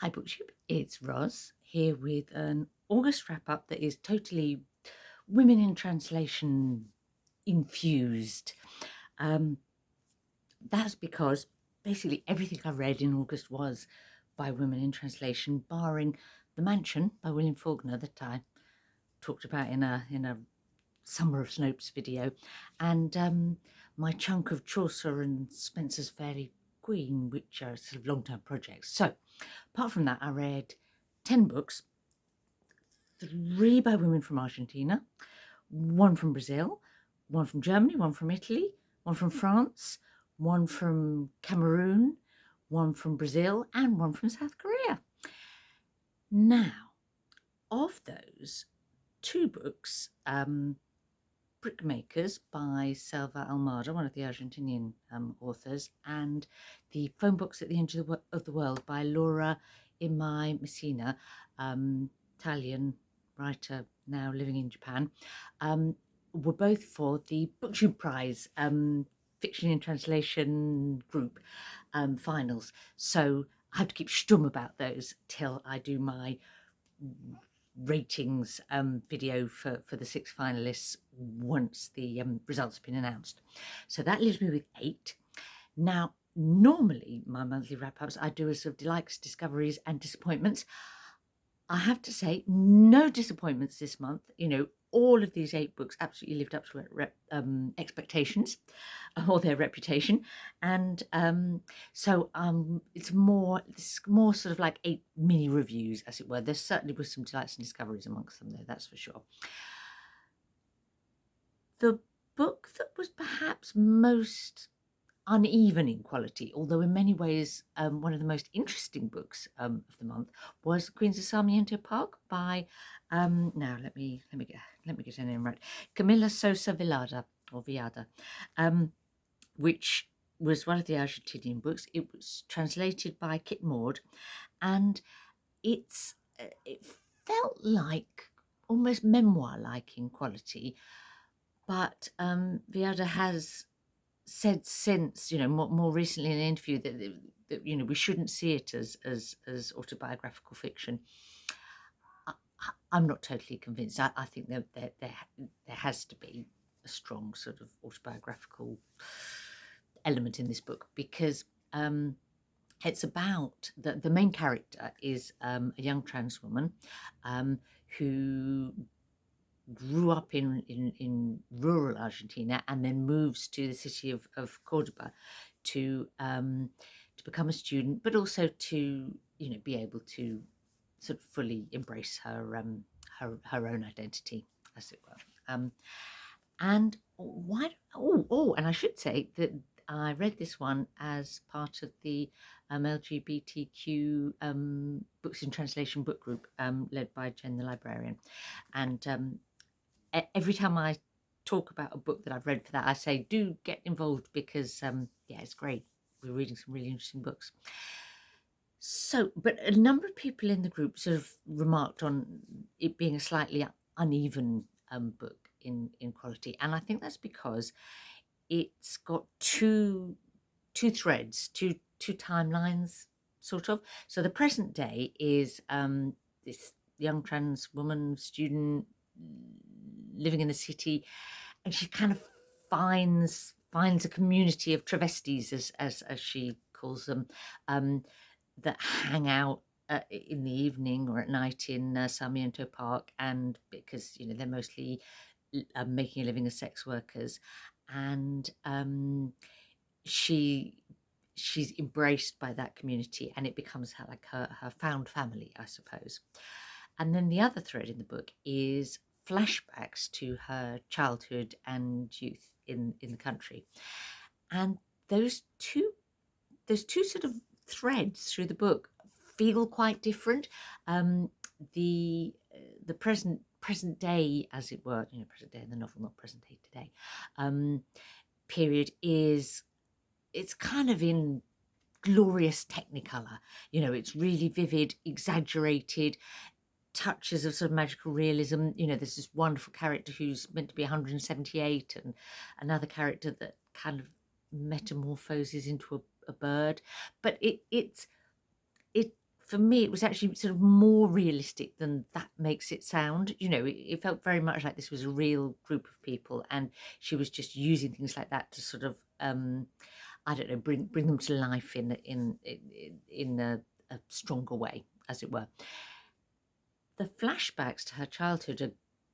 Hi Booktube, it's Roz here with an August wrap-up that is totally women in translation infused. That's because basically everything I read in August was by women in translation, barring The Mansion by William Faulkner that I talked about in a Summer of Snopes video, and my chunk of Chaucer and Spenser's Faerie Queene, which are sort of long-term projects. So apart from that, I read 10 books, 3 by women from Argentina, 1 from Brazil, 1 from Germany, 1 from Italy, 1 from France, 1 from Cameroon, 1 from Brazil, and 1 from South Korea. Now, of those 2 books, Brickmakers by Selva Almada, one of the Argentinian authors, and The Phone Box at the End of the World by Laura Imai Messina, Italian writer now living in Japan, were both for the BookTube Prize Fiction in Translation group finals. So I have to keep stum about those till I do my ratings video for the 6 finalists once the results have been announced. So that leaves me with 8. Now, normally my monthly wrap-ups I do as sort of delights, discoveries and disappointments. I have to say, no disappointments this month. You know, all of these 8 books absolutely lived up to expectations or their reputation, and so it's more sort of like 8 mini reviews, as it were. There certainly was some delights and discoveries amongst them, though, that's for sure. The book that was perhaps most uneven in quality, although in many ways one of the most interesting books of the month, was Queens of Sarmiento Park by now let me get her name right, Camila Sosa Villada or Villada, which was one of the Argentinian books. It was translated by Maude, and it felt like almost memoir-like in quality, but Villada has said since, you know, more recently in an interview that you know, we shouldn't see it as autobiographical fiction. I'm not totally convinced. I think that there has to be a strong sort of autobiographical element in this book, because it's about the main character is a young trans woman who grew up in rural Argentina and then moves to the city of Cordoba to become a student, but also to, you know, be able to sort of fully embrace her own identity, as it were. And why? And I should say that I read this one as part of the LGBTQ Books in Translation book group led by Jen the librarian, and every time I talk about a book that I've read for that, I say do get involved, because yeah, it's great. We're reading some really interesting books. So, but a number of people in the group sort of remarked on it being a slightly uneven book in quality, and I think that's because it's got two threads, two timelines, sort of. So the present day is this young trans woman student living in the city, and she kind of finds a community of travestis, as she calls them, that hang out in the evening or at night in Sarmiento Park, and because, you know, they're mostly making a living as sex workers, and she's embraced by that community, and it becomes her found family, I suppose. And then the other thread in the book is flashbacks to her childhood and youth in the country, and those two sort of threads through the book feel quite different. The present day, as it were, you know, present day in the novel, not present day today, period, it's kind of in glorious technicolor. You know, it's really vivid, exaggerated, touches of sort of magical realism. You know, there's this wonderful character who's meant to be 178, and another character that kind of metamorphoses into a bird. But it for me, it was actually sort of more realistic than that makes it sound. You know, it felt very much like this was a real group of people, and she was just using things like that to sort of, I don't know, bring them to life in a stronger way, as it were. The flashbacks to her childhood are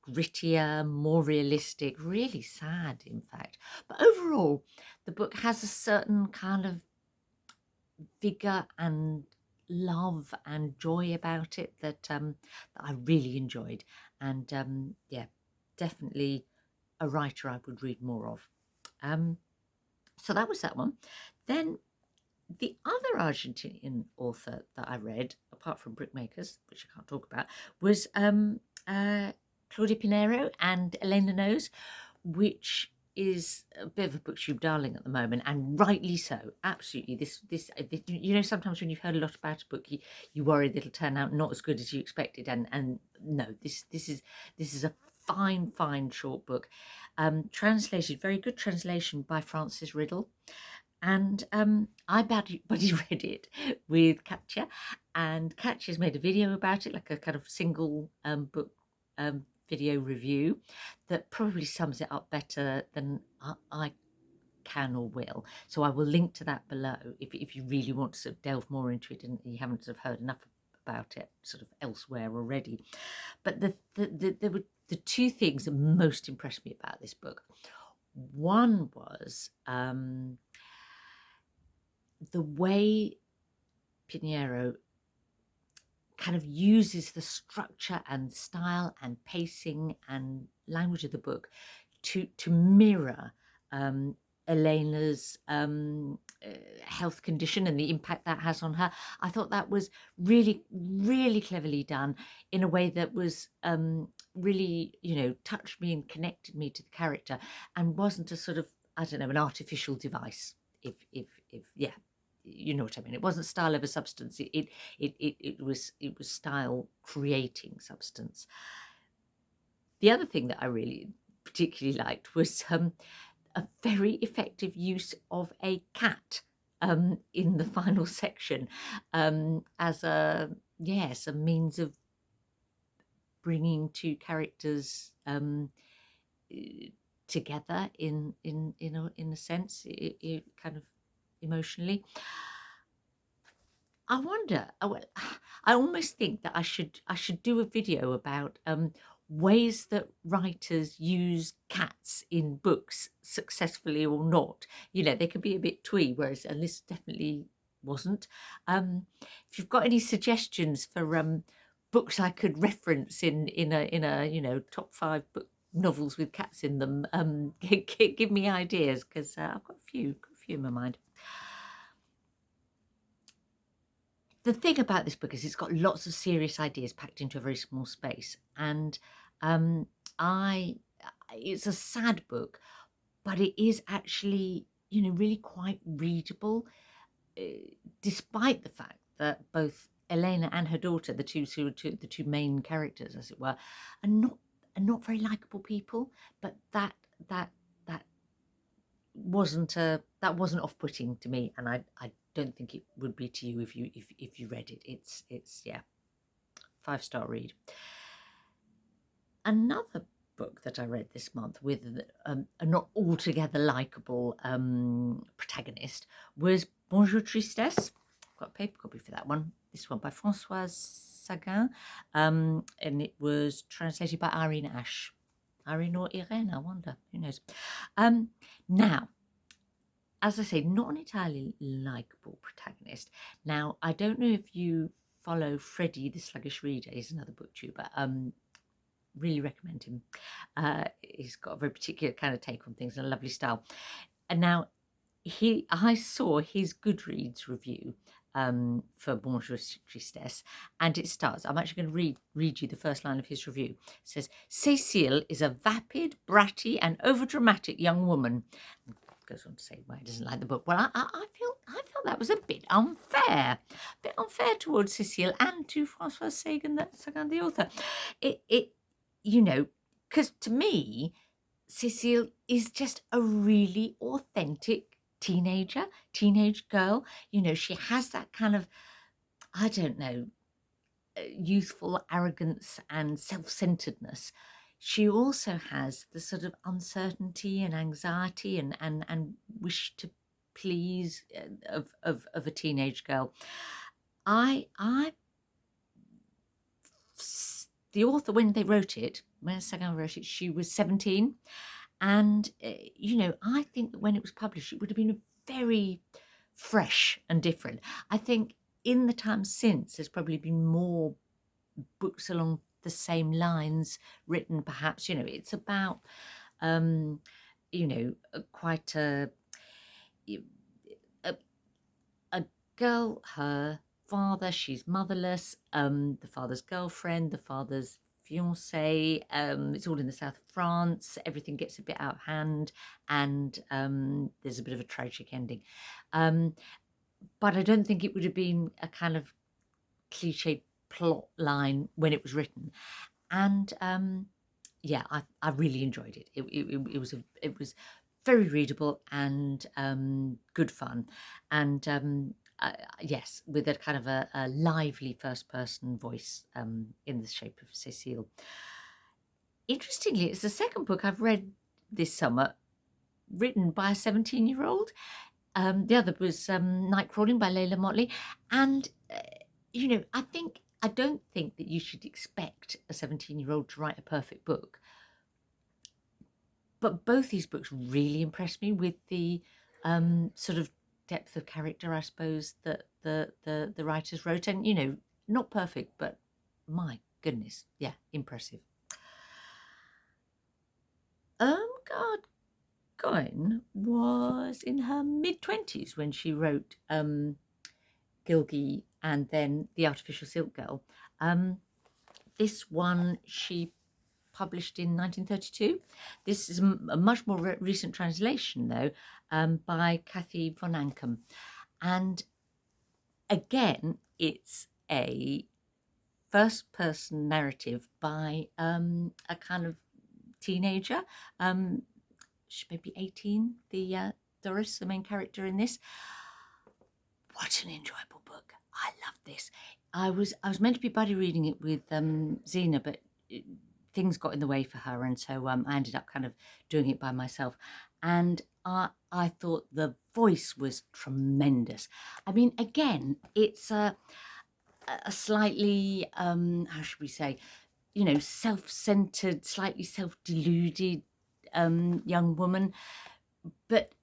grittier, more realistic, really sad, in fact. But overall, the book has a certain kind of vigor and love and joy about it that I really enjoyed, and yeah, definitely a writer I would read more of. So that was that one. Then the other Argentinian author that I read, apart from Brickmakers, which I can't talk about, was Claudia Pineiro and Elena Knows, which is a bit of a booktube darling at the moment, and rightly so. Absolutely, this you know, sometimes when you've heard a lot about a book, you worry that it'll turn out not as good as you expected, and no, this is a fine short book, translated, very good translation by Francis Riddle. And I buddy read it with Kathie, and Kathie's made a video about it, like a kind of single book video review that probably sums it up better than I can or will. So I will link to that below if you really want to sort of delve more into it and you haven't sort of heard enough about it sort of elsewhere already. But there were the two things that most impressed me about this book. One was the way Pineiro kind of uses the structure and style and pacing and language of the book to mirror Elena's health condition and the impact that has on her. I thought that was really cleverly done in a way that was really, you know, touched me and connected me to the character, and wasn't a sort of, I don't know, an artificial device. If yeah, you know what I mean. It wasn't style over substance. It was style creating substance. The other thing that I really particularly liked was a very effective use of a cat in the final section as a means of bringing two characters together in a sense, it kind of emotionally. I wonder, I almost think that I should do a video about ways that writers use cats in books, successfully or not. You know, they can be a bit twee, whereas this definitely wasn't. If you've got any suggestions for books I could reference in a you know, top 5 book novels with cats in them, give me ideas, because I've got a few in my mind. The thing about this book is it's got lots of serious ideas packed into a very small space, and it's a sad book, but it is actually, you know, really quite readable, despite the fact that both Elena and her daughter, the two main characters, as it were, are not very likable people. But that wasn't off-putting to me, and I don't think it would be to you if you read it. It's yeah, 5-star read. Another book that I read this month with a not altogether likable protagonist was Bonjour Tristesse. I've got a paper copy for that one. This one by Francoise Sagan, and it was translated by Irene Ash. Irene or Irene, I wonder, who knows. Now, as I say, not an entirely likable protagonist. Now, I don't know if you follow Freddie, the Sluggish Reader. He's another booktuber. Really recommend him. He's got a very particular kind of take on things and a lovely style. And now, I saw his Goodreads review for Bonjour Tristesse, and it starts. I'm actually going to read you the first line of his review. It says, Cécile is a vapid, bratty, and overdramatic young woman. And goes on to say why he doesn't like the book. Well, I felt that was a bit unfair towards Cécile and to Francoise Sagan, the author. It you know, because to me, Cécile is just a really authentic teenage girl. You know, she has that kind of, I don't know, youthful arrogance and self-centeredness, she also has the sort of uncertainty and anxiety and wish to please of a teenage girl. The author, when Sagan wrote it, she was 17, and I think that when it was published, it would have been very fresh and different. I think in the time since, there's probably been more books along the same lines written, perhaps. It's about quite a girl, her father, she's motherless, the father's girlfriend, the father's fiance, it's all in the south of France, everything gets a bit out of hand, and there's a bit of a tragic ending. But I don't think it would have been a kind of cliche plot line when it was written. And I really enjoyed it. It was very readable and good fun, and yes, with a kind of a lively first-person voice in the shape of Cecile. Interestingly, it's the second book I've read this summer written by a 17-year-old. The other was Night Crawling by Layla Motley, and I don't think that you should expect a 17-year-old to write a perfect book, but both these books really impressed me with the sort of depth of character, I suppose, that the writers wrote. And not perfect, but my goodness, yeah, impressive. Irmgard Keun was in her mid-20s when she wrote Gilgi and then The Artificial Silk Girl. This one she published in 1932. This is a much more recent translation, though, by Kathie von Ankum. And again, it's a first-person narrative by a kind of teenager. She may be 18, Doris, the main character in this. What an enjoyable book. I love this. I was meant to be buddy reading it with Sina, but things got in the way for her, and so I ended up kind of doing it by myself. And I thought the voice was tremendous. I mean, again, it's a slightly, how should we say, self-centered, slightly self-deluded young woman. But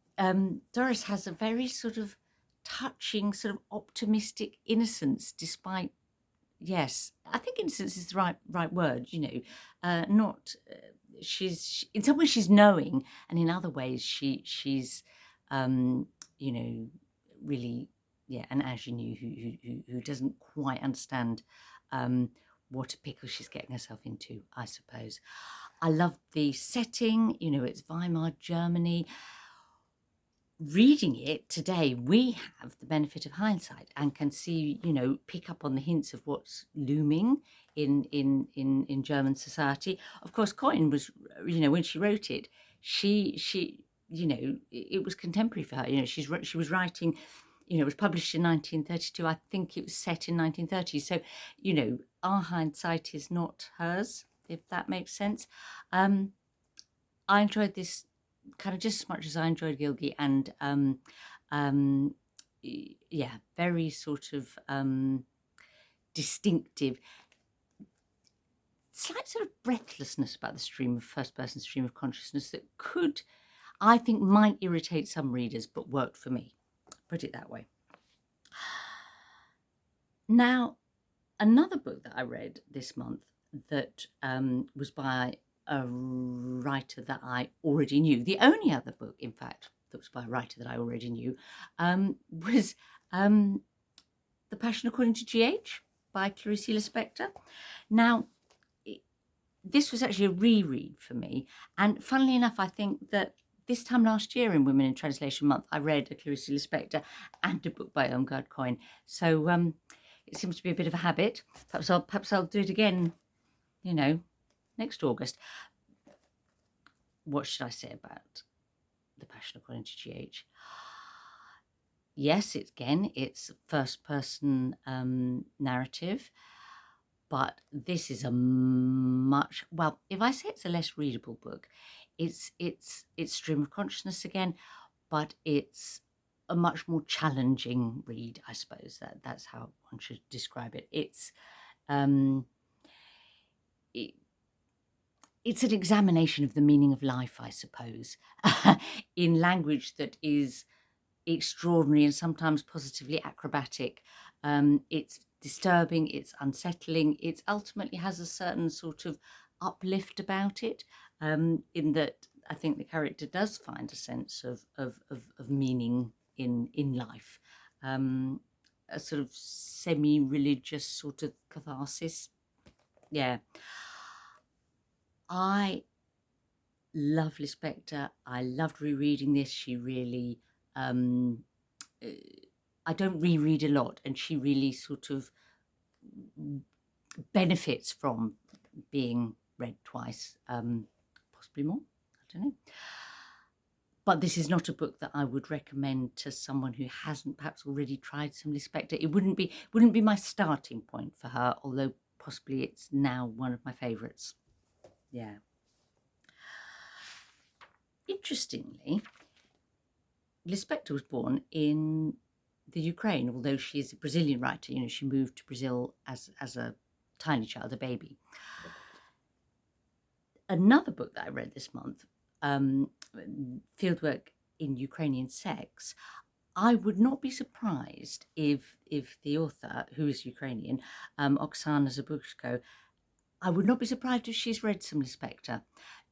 Doris has a very sort of touching, sort of optimistic innocence, despite, yes, I think innocence is the right word, she's in some ways she's knowing, and in other ways she's really, yeah, an ingenue who doesn't quite understand what a pickle she's getting herself into, I suppose. I love the setting, it's Weimar, Germany. Reading it today, we have the benefit of hindsight and can see, pick up on the hints of what's looming in German society. Of course, Keun was, when she wrote it, she it was contemporary for her. She was writing, it was published in 1932. I think it was set in 1930. So, our hindsight is not hers, if that makes sense. I enjoyed this kind of just as much as I enjoyed Gilgi, and yeah, very sort of distinctive, slight sort of breathlessness about the first-person stream of consciousness that could, I think, might irritate some readers, but worked for me. Put it that way. Now, another book that I read this month that was by a writer that I already knew. The only other book, in fact, that was by a writer that I already knew was The Passion According to GH by Clarice Lispector. Now, this was actually a reread for me, and funnily enough, I think that this time last year in Women in Translation Month, I read a Clarice Lispector and a book by Irmgard Keun. So it seems to be a bit of a habit. Perhaps I'll do it again, next August. What should I say about The Passion According to GH? Yes, it's first-person narrative. but this is a much, well, if I say it's a less readable book, it's stream of consciousness again, but it's a much more challenging read, I suppose. That's how one should describe it. It's it's an examination of the meaning of life, I suppose, in language that is extraordinary and sometimes positively acrobatic. It's disturbing, it's unsettling, it ultimately has a certain sort of uplift about it, in that I think the character does find a sense of meaning in life, a sort of semi-religious sort of catharsis. Yeah. I love Lispector. I loved rereading this. She really, I don't reread a lot, and she really sort of benefits from being read twice, possibly more, I don't know. But this is not a book that I would recommend to someone who hasn't perhaps already tried some Lispector. It wouldn't be my starting point for her, although possibly it's now one of my favourites. Yeah. Interestingly, Lispector was born in the Ukraine, although she is a Brazilian writer. You know, she moved to Brazil as a tiny child, a baby. Another book that I read this month, Fieldwork in Ukrainian Sex, I would not be surprised if the author, who is Ukrainian, Oksana Zabushko, I would not be surprised if she's read some Lispector.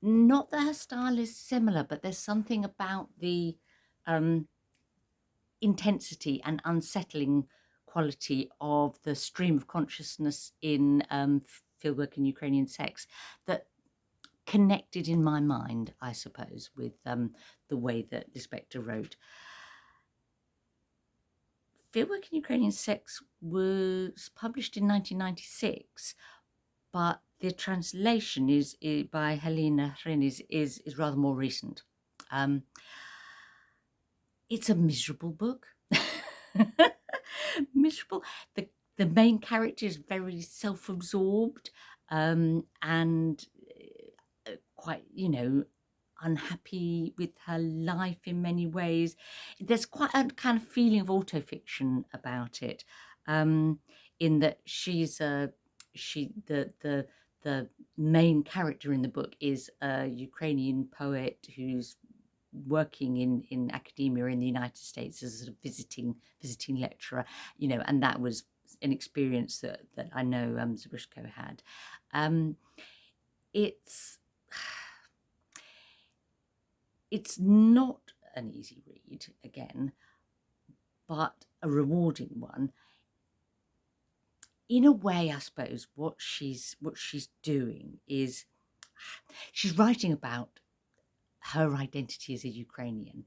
Not that her style is similar, but there's something about the intensity and unsettling quality of the stream of consciousness in Fieldwork in Ukrainian Sex that connected in my mind, I suppose, with the way that Lispector wrote. Fieldwork in Ukrainian Sex was published in 1996, but the translation is by Elena Knows is rather more recent. It's a miserable book. Miserable. The main character is very self-absorbed, and quite, you know, unhappy with her life in many ways. There's quite a kind of feeling of autofiction about it, in that the main character in the book is a Ukrainian poet who's working in academia in the United States as a sort of visiting lecturer, you know, and that was an experience that I know Zabushko had. It's not an easy read, again, but a rewarding one. In a way, I suppose what she's doing is she's writing about her identity as a Ukrainian,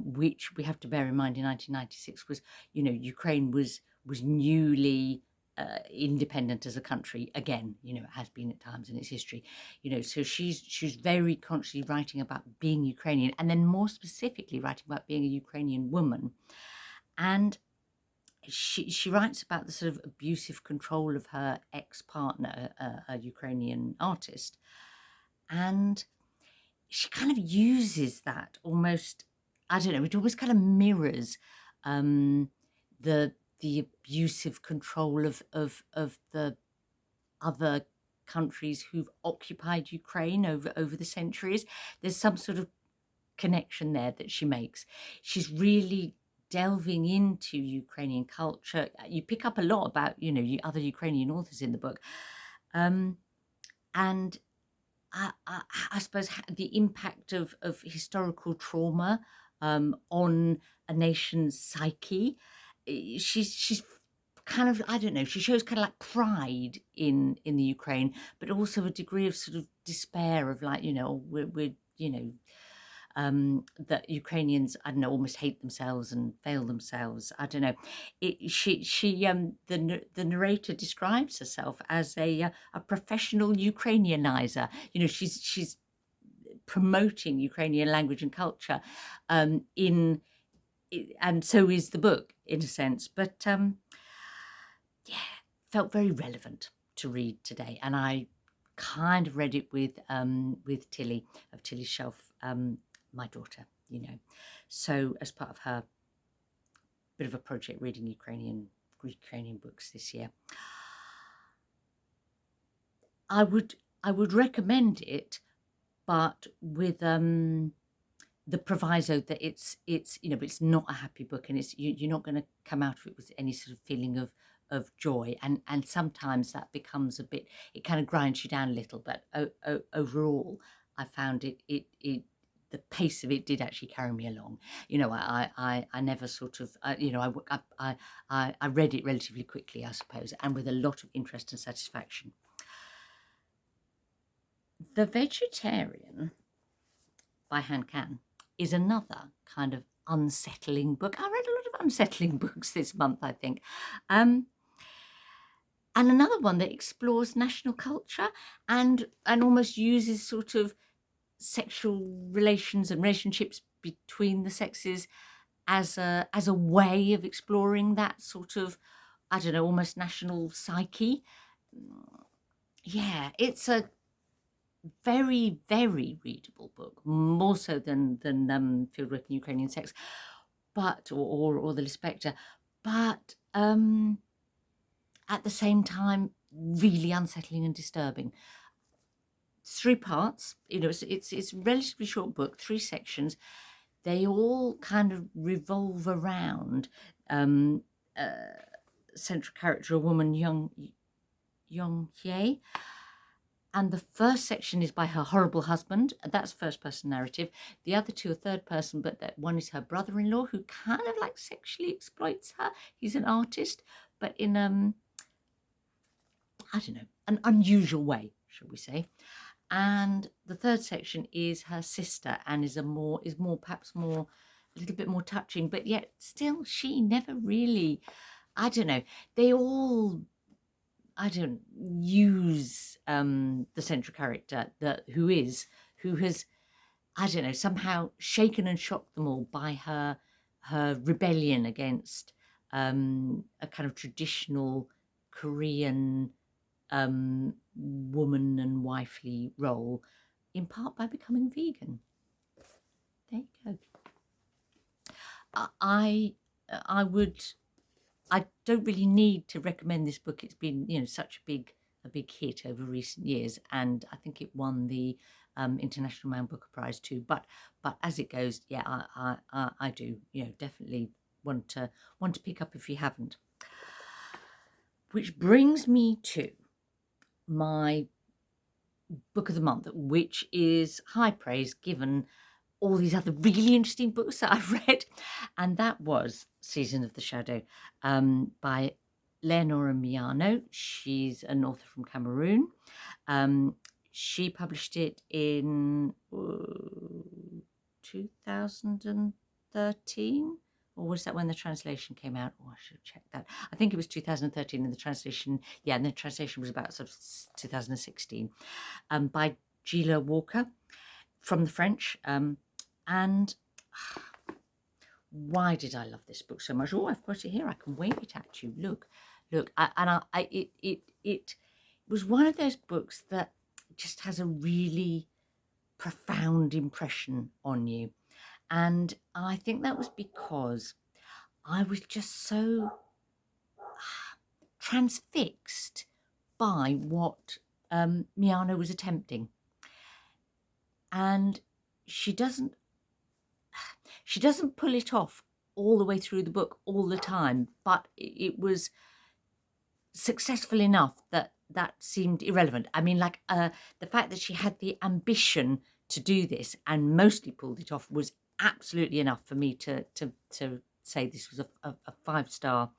which we have to bear in mind in 1996 was, you know, Ukraine was newly independent as a country again. You know, it has been at times in its history. You know, so she's very consciously writing about being Ukrainian, and then more specifically writing about being a Ukrainian woman. And she writes about the sort of abusive control of her ex-partner, a Ukrainian artist, and she kind of uses that almost, I don't know, it almost kind of mirrors the abusive control of the other countries who've occupied Ukraine over the centuries. There's some sort of connection there that she makes. She's really delving into Ukrainian culture. You pick up a lot about, you know, other Ukrainian authors in the book, and I suppose the impact of historical trauma on a nation's psyche. She's kind of, I don't know, she shows kind of like pride in the Ukraine, but also a degree of sort of despair of, like, you know, we're you know, that Ukrainians, I don't know, almost hate themselves and fail themselves. I don't know. The narrator describes herself as a professional Ukrainianizer. You know, she's promoting Ukrainian language and culture, and so is the book in a sense. But yeah, felt very relevant to read today, and I kind of read it with Tilly of Tilly's Shelf, my daughter, you know. So as part of her bit of a project reading Ukrainian books this year, I would recommend it, but with the proviso that it's you know, it's not a happy book, and you're not going to come out of it with any sort of feeling of joy, and sometimes that becomes a bit, it kind of grinds you down a little, but overall I found it the pace of it did actually carry me along. You know, I never sort of you know, I read it relatively quickly, I suppose, and with a lot of interest and satisfaction. The Vegetarian by Han Can is another kind of unsettling book. I read a lot of unsettling books this month, I think. And another one that explores national culture and almost uses sort of sexual relations and relationships between the sexes as a way of exploring that sort of, I don't know, almost national psyche. Yeah, it's a very, very readable book, more so than Fieldwork and Ukrainian Sex, but or the Lispector, but at the same time really unsettling and disturbing. 3 parts, you know, it's a relatively short book, 3 sections. They all kind of revolve around central character, a woman, Young Hye. And the first section is by her horrible husband. That's first person narrative. The other 2 are third person, but that one is her brother-in-law, who kind of like sexually exploits her. He's an artist, but in I don't know, an unusual way, shall we say. And the third section is her sister, and is perhaps a little bit more touching, but yet still she never really, I don't know, they all, I don't use the central character who has, I don't know, somehow shaken and shocked them all by her rebellion against a kind of traditional Korean woman and wifely role, in part by becoming vegan. There you go. I don't really need to recommend this book. It's been, you know, such a big hit over recent years, and I think it won the International Man Booker Prize too. But as it goes, yeah, I do, you know, definitely want to pick up if you haven't. Which brings me to my book of the month, which is high praise given all these other really interesting books that I've read, and that was Season of the Shadow by Leonora Miano. She's an author from Cameroon. She published it in 2013, or was that when the translation came out? Oh, I should have checked that. I think it was 2013, and the translation, yeah, and the translation was about sort of 2016, by Gila Walker from the French. And why did I love this book so much? Oh, I've got it here. I can wave it at you. Look. It was one of those books that just has a really profound impression on you. And I think that was because I was just so transfixed by what Miano was attempting. And she doesn't pull it off all the way through the book all the time, but it was successful enough that seemed irrelevant. I mean, like the fact that she had the ambition to do this and mostly pulled it off was absolutely enough for me to say this was a 5-star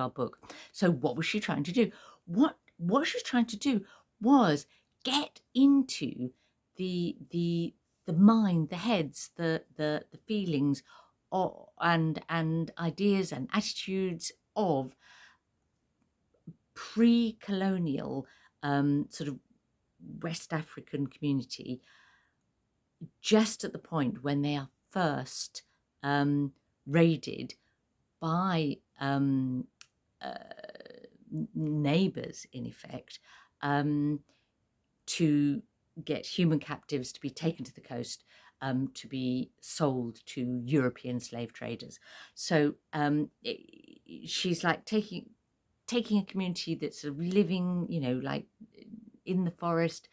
book. So what was she trying to do? What she was trying to do was get into the mind, the heads, the feelings, and ideas and attitudes of pre-colonial sort of West African community, just at the point when they are first neighbours, in effect, to get human captives to be taken to the coast to be sold to European slave traders. So she's like taking a community that's sort of living, like in the forest,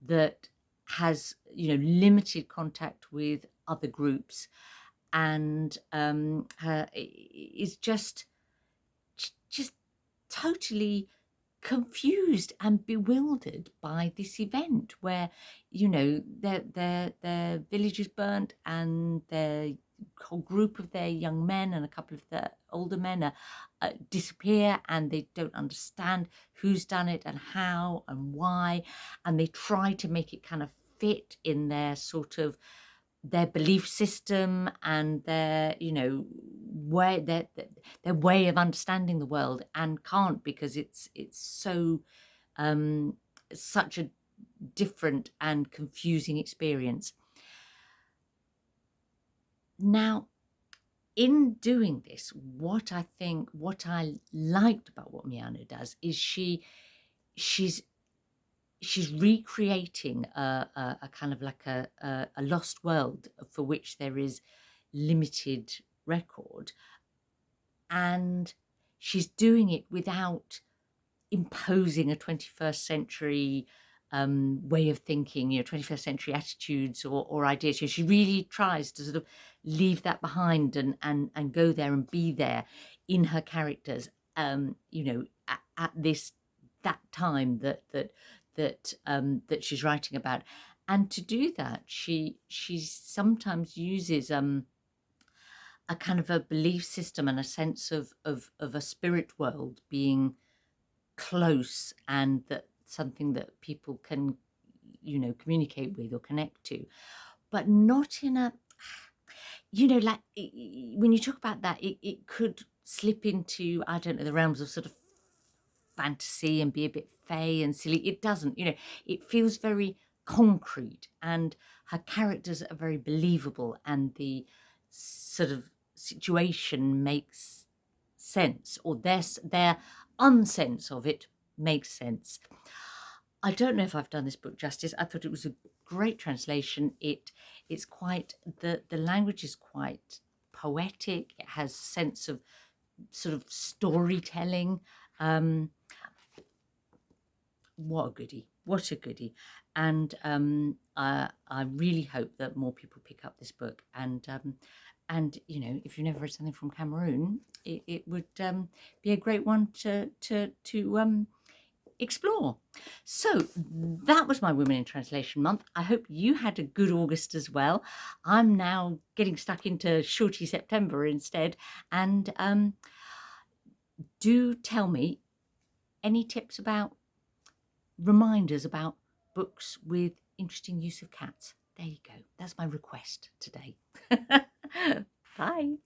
that has, limited contact with other groups, and is just totally confused and bewildered by this event where, their village is burnt, and their whole group of their young men and a couple of the older men disappear, and they don't understand who's done it and how and why, and they try to make it kind of fit in their sort of their belief system and their way, their way of understanding the world, and can't, because it's so such a different and confusing experience. Now, in doing this, what I liked about what Miano does is she's recreating a kind of like a lost world for which there is limited record, and she's doing it without imposing a 21st century way of thinking, 21st century attitudes or ideas. So she really tries to sort of leave that behind and go there and be there in her characters, at that time that she's writing about. And to do that, she sometimes uses a kind of a belief system and a sense of a spirit world being close, and that something that people can communicate with or connect to, but not in a like when you talk about that, it could slip into, I don't know, the realms of sort of fantasy and be a bit fey and silly. It doesn't, it feels very concrete, and her characters are very believable, and the sort of situation makes sense, or their unsense of it makes sense. I don't know if I've done this book justice. I thought it was a great translation. It's quite, the language is quite poetic. It has a sense of sort of storytelling. What a goodie. And I really hope that more people pick up this book, and if you've never read something from Cameroon, it would be a great one to explore. So that was my Women in Translation month. I hope you had a good August as well. I'm now getting stuck into shorty September instead, and do tell me any tips about reminders about books with interesting use of cats. There you go. That's my request today. Bye.